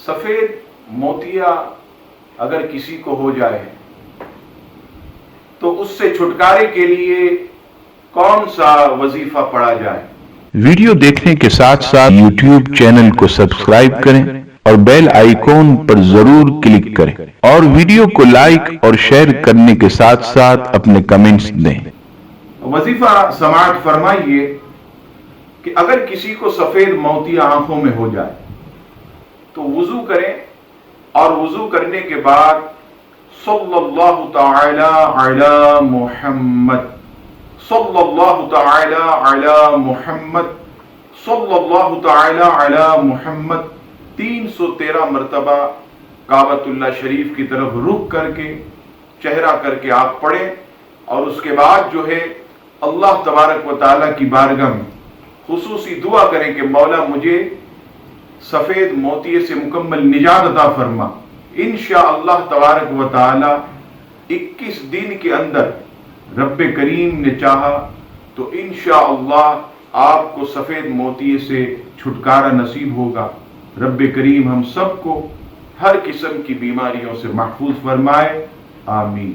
سفید موتیا اگر کسی کو ہو جائے تو اس سے چھٹکارے کے لیے کون سا وظیفہ پڑھا جائے؟ ویڈیو دیکھنے کے ساتھ ساتھ یوٹیوب چینل کو سبسکرائب کریں اور بیل آئیکن پر ضرور کلک کریں اور ویڈیو کو لائک اور شیئر کرنے کے ساتھ ساتھ اپنے کمنٹس دیں۔ وظیفہ سماعت فرمائیے کہ اگر کسی کو سفید موتیا آنکھوں میں ہو جائے تو وضو کریں اور وضو کرنے کے بعد صلی اللہ تعالی علی محمد، صلی اللہ تعالی علی محمد، صلی اللہ تعالی علی محمد 313 مرتبہ کعبۃ اللہ شریف کی طرف رخ کر کے چہرہ کر کے آپ پڑھیں، اور اس کے بعد جو ہے اللہ تبارک و تعالیٰ کی بارگاہ میں خصوصی دعا کریں کہ مولا مجھے سفید موتیے سے مکمل نجات عطا فرما۔ انشاءاللہ تبارک و تعالیٰ 21 دن کے اندر رب کریم نے چاہا تو انشاءاللہ آپ کو سفید موتیے سے چھٹکارا نصیب ہوگا۔ رب کریم ہم سب کو ہر قسم کی بیماریوں سے محفوظ فرمائے، آمین۔